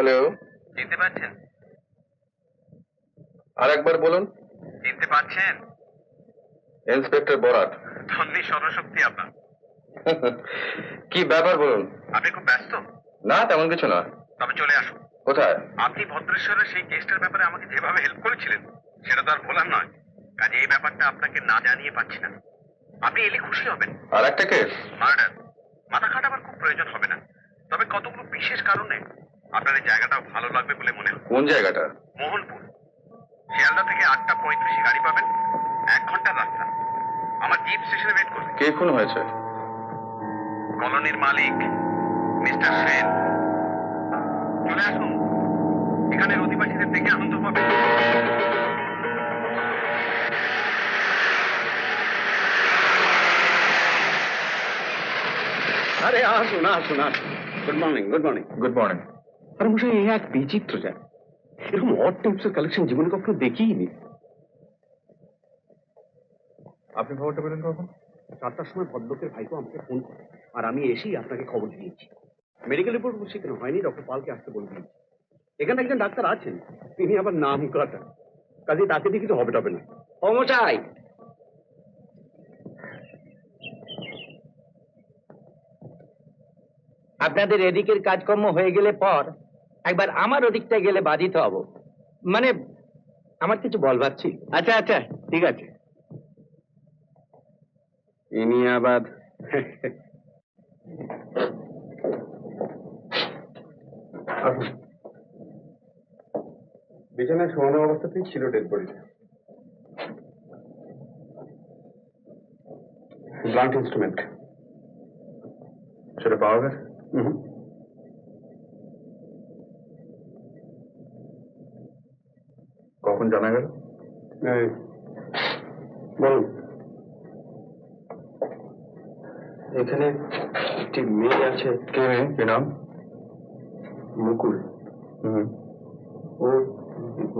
Hello, চিনতে পারছেন? আর একবার বলুন। চিনতে পারছেন? ইন্সপেক্টর বরাট। ধন্যী সর্বশক্তি আপনার। কি ব্যাপার বলুন। আপনি খুব ব্যস্ত? না, তেমন কিছু না। তবে চলে আসুন। কোথায়? আপনি ভদ্রেশ্বরের সেই কেসটার ব্যাপারে আমাকে যেভাবে হেল্প করেছিলেন সেটা তো আর বলার নয়। কাজে এই ব্যাপারটা আপনাকে না জানিয়ে পাচ্ছি না। আপনি এলে খুশি হবেন। আর একটা কেস? মার্ডার। মাথা খাটাবার খুব প্রয়োজন হবে না, তবে কতগুলো বিশেষ কারণে আপনার এই জায়গাটাও ভালো লাগবে বলে মনে হয়। কোন জায়গাটা? মোহনপুর। শিয়ালদা থেকে 8:35 গাড়ি পাবেন, 1 ঘন্টার রাস্তা। আমার জিপ স্টেশনে ওয়েট করবে। কে খুন হয়েছে? কলোনির মালিক মিস্টার সেন। চলে আসুন, এখানের অধিবাসীদের দেখে আনন্দ পাবেন। আরে আসুন আসুন আসুন। Good morning, good morning. Good morning. আরে মশাই, এই এক বিচিত্র যায়, এরকম অড টাইপসের কালেকশন জীবনে কখনো দেখিনি। আপনি খবরটা পেলেন কখন? 7টার সময় ভদ্রলোকের ভাইপো আমাকে ফোন করে, আর আমি এসেই আপনাকে খবর দিয়েছি। মেডিকেল রিপোর্ট সেখানে হয়নি, ডক্টর পালকে আসতে বলে দিয়েছি। এখানে একজন ডাক্তার আছেন, তিনি আবার নাম কাটা, কাজে তাকে দিয়ে কিছু হবে টবে না। ও মশাই, আপনাদের এদিকের কাজকর্ম হয়ে গেলে পর একবার আমার ওদিকটা গেলে বাধিত হব। মানে আমার কিছু বলবার ছিল। আচ্ছা আচ্ছা, ঠিক আছে। ইনি আবার বিছানায় শোয়ানো অবস্থাতেই ছিল ডেড বডিটা। ব্লান্ট ইনস্ট্রুমেন্ট সেটা পাওয়া গেছে? কখন জানা গেল? বলুন। এখানে একটি মেয়ে আছে। কে মেয়ে? কি নাম? মুকুল। ও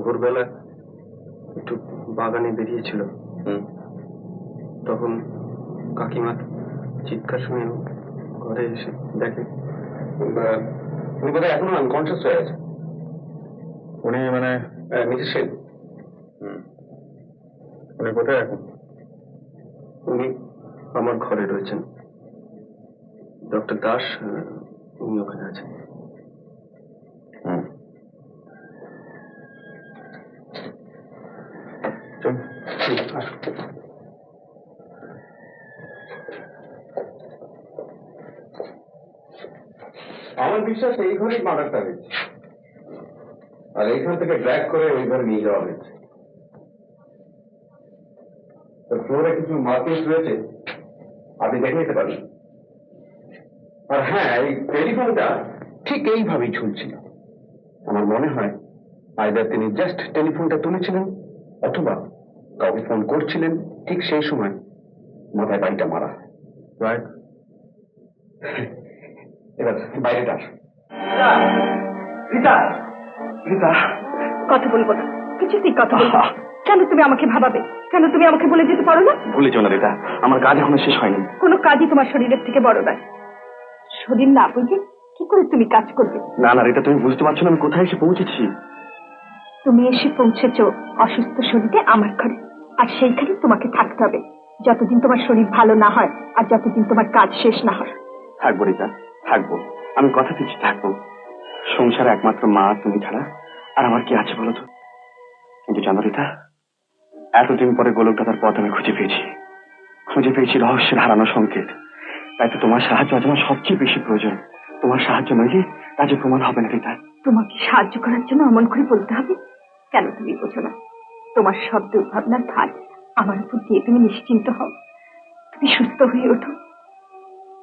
ভোরবেলা একটু বাগানে বেরিয়েছিল। তখন কাকিমার চিৎকার শুনে ঘরে এসে দেখে উনি বোধহয় এখনো আনকনসিয়াস হয়ে আছে। উনি মানে মিসেস সেন। উনি কোথায় এখন? উনি আমার ঘরে রয়েছেন। ডক্টর দাস, উনি ওখানে আছেন। চল। আমার বিশ্বাস এই ঘরেই মার্ডারটা হয়েছে, আর এইখান থেকে ড্র্যাগ করে ওই ঘরে নিয়ে যাওয়া হয়েছে। ফ্লোরে কিছু মার্কিংস রয়েছে, আপনি দেখে নিতে পারেন। আর হ্যাঁ, এই টেলিফোনটা ঠিক এইভাবেই ঝুলছিল। আমার মনে হয় আইদার তিনি জাস্ট টেলিফোনটা তুলেছিলেন, অথবা কাউকে ফোন করছিলেন, ঠিক সেই সময় মাথায় বাড়িটা মারা হয়। রাইট। এবার বাইরেটা আসুন। রিতা, রিতা, কথা বলবো না, কিছুতেই কথা বলবো না। কেন তুমি আমাকে ভাবাবে? কেন তুমি আমাকে বলে যেতে পারো না? ভুলে যাও না রিতা, আমার কাজ এখনো শেষ হয়নি। কোনো কাজই তোমার শরীরের থেকে বড় নয়। শরীর না বুঝে কি করে তুমি কাজ করবে? না না রিতা, তুমি বুঝতে পারছো না আমি কোথায় এসে পৌঁছেছি। তুমি এসে পৌঁছেছ অসুস্থ শরীরে আমার ঘরে, আর সেইখানে তোমাকে থাকতে হবে যতদিন তোমার শরীর ভালো না হয়, আর যতদিন তোমার কাজ শেষ না হয়। থাকবো রিতা, থাকবো, আমি কথা দিচ্ছি থাকবো। সংসারে একমাত্র মা তুমি ছাড়া আর আমার কি আছে বলো তো? কিন্তু জানো রিতা, এতদিন পরে গোলক দাদার পথ আমি খুঁজে পেয়েছি রহস্যের হারানো সংকেত। তাই তো তোমার সাহায্য আজ আমার সবচেয়ে বেশি প্রয়োজন। তোমার সাহায্য নইলে কাজে প্রমাণ হবে না রিতা। তোমাকে সাহায্য করার জন্য অমন করে বলতে হবে কেন? তুমি বোঝো না, তোমার সব দুর্ভাবনার ভার আমার উপর দিয়ে তুমি নিশ্চিন্ত হও। তুমি সুস্থ হয়ে ওঠো।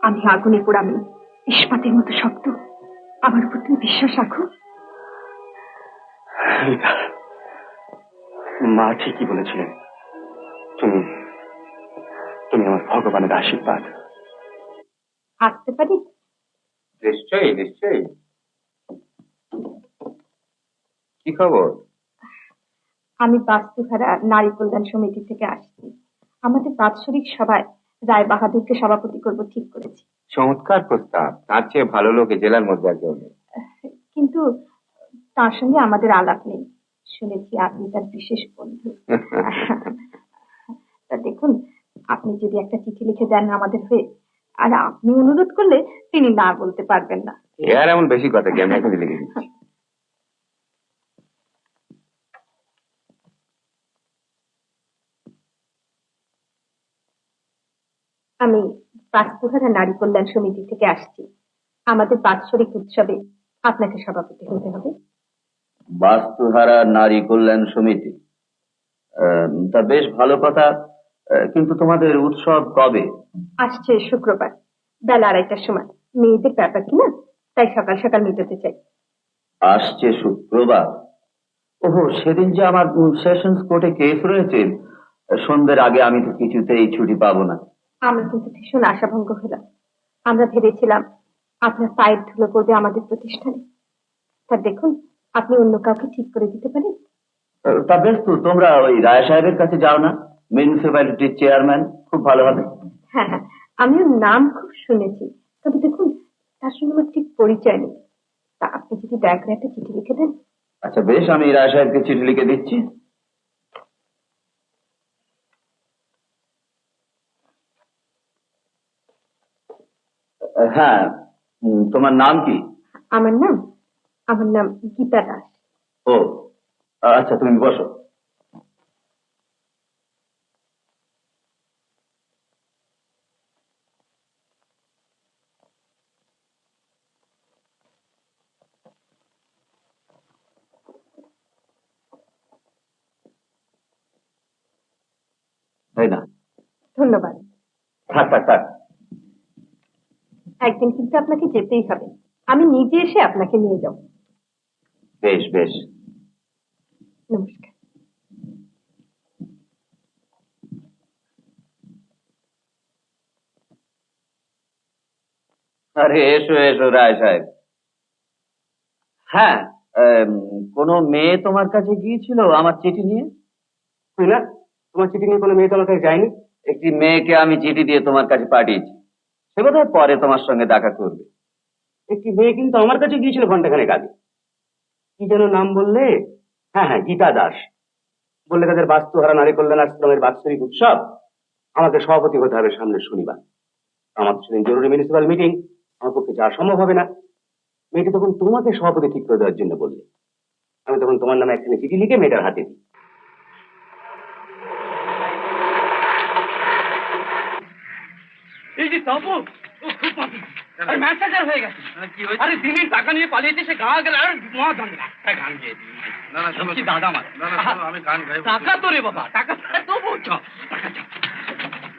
আমি আগুনে পোড়ামি, ইস্পাতের মতো শক্ত। আমার উপর তুমি বিশ্বাস রাখো। রিতা, মা ঠিকই বলেছিলেন, তুমি তুমি আমার ভগবানের আশীর্বাদ। আসতে পারি? নিশ্চয়ই নিশ্চয়ই। কি খবর? আমি বাস্তুহারা নারী কল্যাণ সমিতি থেকে আসছি। আমাদের বাৎসরিক সভায় রায় বাহাদুরকে সভাপতি করব ঠিক করেছি। চমৎকার প্রস্তাব, তার চেয়ে ভালো লোক জেলার মধ্যে আর কেউ নেই। কিন্তু তার সঙ্গে আমাদের আলাপ নেই। শুনেছি আপনি তার বিশেষ বন্ধু। তা দেখুন, আপনি যদি একটা চিঠি লিখে দেন আমাদের হয়ে, আর আপনি অনুরোধ করলে তিনি না বলতে পারবেন না। আর এমন বেশি কথা কি, আমি এখনই লিখে দিচ্ছি। আমি বাস্তুহারা নারী কল্যাণ সমিতি থেকে আসছি। আমাদের বাৎসরিক উৎসবে আপনাকে সভাপতি হতে হবে। বাস্তুহারা নারী কল্যাণ সমিতি, তা বেশ ভালো কথা। কিন্তু তোমাদের উৎসব কবে? আসছে শুক্রবার বেলা 2:30টার সময়। মেয়েদের ব্যাপার কিনা, তাই সকাল সকাল মেটাতে চাই। আসছে শুক্রবার? ওহো, সেদিন যে আমার সেশনস কোর্টে কেস রয়েছে, সন্ধ্যের আগে আমি তো কিছুতেই ছুটি পাবো না। আমরা কিন্তু ভীষণ আশাভঙ্গ হলাম। আমরা ভেবেছিলাম আপনার পায়ের ধুলো পড়বে আমাদের প্রতিষ্ঠানে। তা দেখুন, আপনি অন্য কাউকে ঠিক করে দিতে পারেন। তা বেশ, তো তোমরা ওই রায় সাহেবের কাছে যাও না, মিউনিসিপ্যালিটির চেয়ারম্যান, খুব ভালো হবে। হ্যাঁ হ্যাঁ, আমি ওর নাম খুব শুনেছি, তবে দেখুন তার সঙ্গে আমার ঠিক পরিচয় নেই। তা আপনি যদি দয়া করে একটা চিঠি লিখে দেন। আচ্ছা বেশ, আমি রায় সাহেবকে চিঠি লিখে দিচ্ছি। হ্যাঁ, তোমার নাম কি? আমার নাম আমার নাম গীতা দাস। ও আচ্ছা, তুমি বসো। তাই না? ধন্যবাদ। থাক থাক থাক। একদিন কিন্তু আপনাকে যেতেই হবে। আমি নিজে এসে আপনাকে নিয়ে যাব। বেশ বেশ। নমস্কার। আরে এসো এসো রায় সাহেব। হ্যাঁ, কোনো মেয়ে তোমার কাছে গিয়েছিল আমার চিঠি নিয়ে? না, তোমার চিঠি নিয়ে কোনো মেয়ে তো আমার কাছে যায়নি। একটি মেয়েকে আমি চিঠি দিয়ে তোমার কাছে পাঠিয়েছি, সে বোধহয় পরে তোমার সঙ্গে দেখা করবে। একটি মেয়ে কিন্তু আমার কাছে গিয়েছিল ঘন্টাখানেক আগে। কি যেন নাম বললে? হ্যাঁ হ্যাঁ, গীতা দাস। বললে তাদের বাস্তুহারা নারী কল্যাণ আশ্রমের বাৎসরিক উৎসব, আমাকে সভাপতি হতে হবে সামনের শনিবার। আমার তো সেদিন জরুরি মিউনিসিপাল মিটিং, আমার পক্ষে যাওয়া সম্ভব হবে না। মেয়েটি তখন তোমাকে সভাপতি ঠিক করে দেওয়ার জন্য বললে। আমি তখন তোমার নামে একখানে চিঠি লিখে মেয়েটার হাতে দিই। এই যে তপু, ও খুব পাপি আর ম্যানেজার হয়ে গেছে। কি হয়েছে? আরে দিনের টাকা নিয়ে পালিয়েছে, সে গা গেল আর মহা দাঙ্গা। একটা গান গিয়ে দিই। না না শোনো, বলছি, দাদা আমার না না শোনো, আমি গান গাই। টাকা তো রে বাবা, টাকা তো বলছ, টাকা চাও।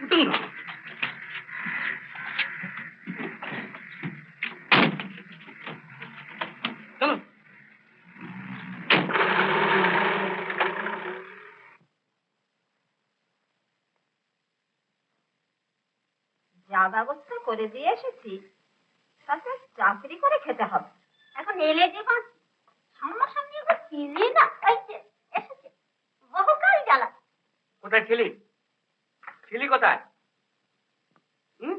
উঠুন না। চলো। যা ব্যবস্থা করে দিয়ে এসেছি, তাতে চাকরি করে খেতে হবে। এখন এলে যে বাস সামনাসামনি একবার চিনলি না, ওই যে এসেছে, বহুকাল জ্বালা। কোথায় ছিলি? ছিলি কোথায়? হুম?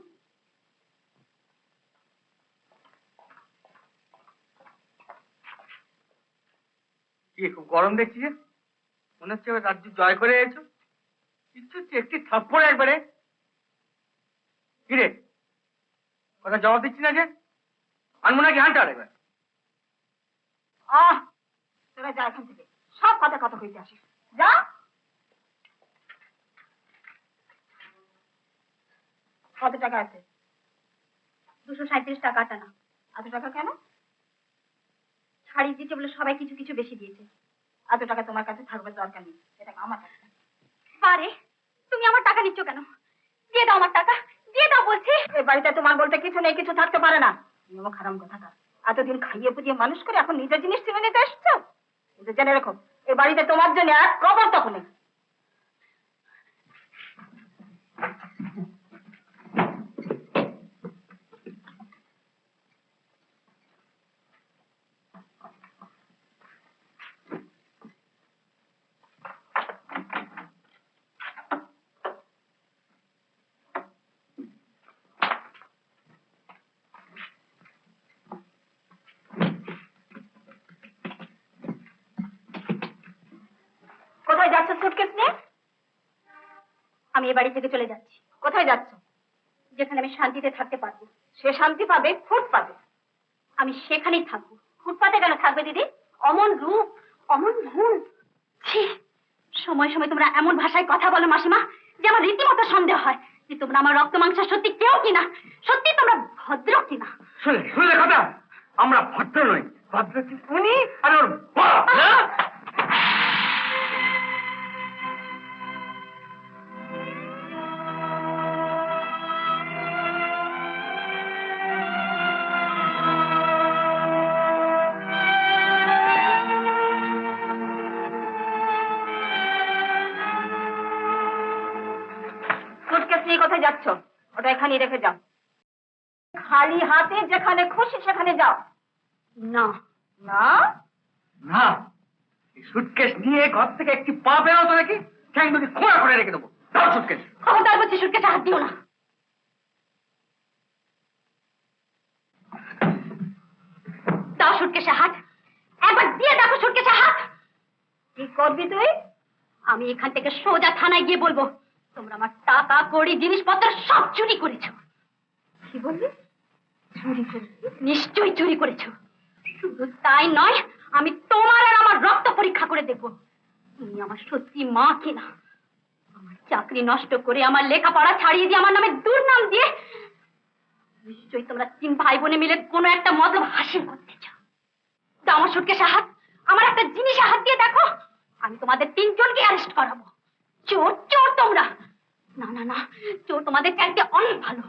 কি খুব গরম দেখছি যে? মনে হচ্ছে এবার রাজ্য জয় করে এসেছো। ইচ্ছে হচ্ছে একটি থাপ্পড় একবারে। কিরে, কথা জবাব দিচ্ছি না যে? আনবো নাকি হান্টার এবার? আহ, তোরা যা এখান থেকে, সব কথা কথা কইতে আসিস। যা। কত টাকা আছে? 237 টাকা। না, এত টাকা কেন? শাড়ি দিতে বলে সবাই কিছু কিছু বেশি দিয়েছে। এত টাকা তোমার কাছে থাকবে দরকার নেই, এটা আমার টাকা। আরে তুমি আমার টাকা নিচ্ছ কেন? দিয়ে দাও আমার টাকা, দিয়ে দাও বলছি। এই বাড়িতে তোমার বলতে কিছু নেই, কিছু থাকতে পারে না। তুমি খারাপ কথা না। এতদিন খাইয়ে পুজিয়ে মানুষ করে এখন নিজের জিনিস ছিনে নিতে এসছো। কিন্তু জেনে রেখো, এই বাড়িতে তোমার জন্য এক কবর তখন নেই। সুটকেস নিয়ে আমি এ বাড়ি থেকে চলে যাচ্ছি। কোথায় যাচ্ছ? যেখানে আমি শান্তিতে থাকতে পারবো। সে শান্তি পাবে ফুটপাতে, আমি সেখানেই থাকবো। ফুটপাতে কেন থাকবে দিদি? অমন রূপ, অমন গুণ, ছি! সময় সময় তোমরা এমন ভাষায় কথা বলো মাসিমা যে আমার রীতিমতো সন্দেহ হয় যে তোমরা আমার রক্ত মাংস সত্যি কেউ কিনা, সত্যি তোমরা ভদ্র কিনা। শুনলে কথা, আমরা ভদ্র নই, ভদ্র উনি আর ওর বাপ। সুটকেস নিয়ে কোথায় যাচ্ছ? ওটা এখানেই রেখে যাও। খালি হাতে যেখানে খুশি সেখানে যাও। না না না, সুটকেস নিয়ে ঘর থেকে একটি পা বেরোতো নাকি ঠ্যাং দুটি খোঁড়া করে রেখে দেবো। দাও সুটকেস। খবরদার বলছি সুটকেসে হাত দিও না। দাও সুটকেসে হাত, একবার দিয়ে দেখো সুটকেসে হাত। কি করবি তুই? আমি এখান থেকে সোজা থানায় গিয়ে বলবো তোমরা আমার টাকা কড়ি জিনিসপত্র সব চুরি করেছো। কি বললি? চুরি করেছি? নিশ্চয়ই চুরি করেছো। শুধু তাই নয়, আমি তোমার আর আমার রক্ত পরীক্ষা করে দেখবো তুমি আমার সত্যি মা কিনা। আমার চাকরি নষ্ট করে, আমার লেখাপড়া ছাড়িয়ে দিয়ে, আমার নামে দুর্নাম দিয়ে নিশ্চয়ই তোমরা 3 ভাই বোনে মিলে কোনো একটা মতলব হাসিল করতে চাও। দাও আমার সুটকেসে হাত, আমার একটা জিনিসে হাত দিয়ে দেখো, আমি তোমাদের 3 জনকে অ্যারেস্ট করাবো। চোর চোর তোমরা। না না না, চোর তোমাদের চাইতে অনেক ভালো।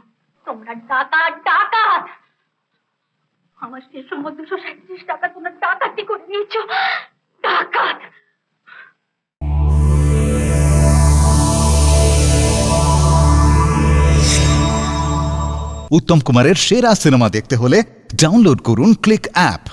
তোমরা ডাকাত ডাকাত। আমার শেষ সম্পদ 237 টাকা তোমরা ডাকাতি করে নিয়েছো। ডাকাত। উত্তম কুমারের সেরা সিনেমা দেখতে হলে ডাউনলোড করুন ক্লিক অ্যাপ।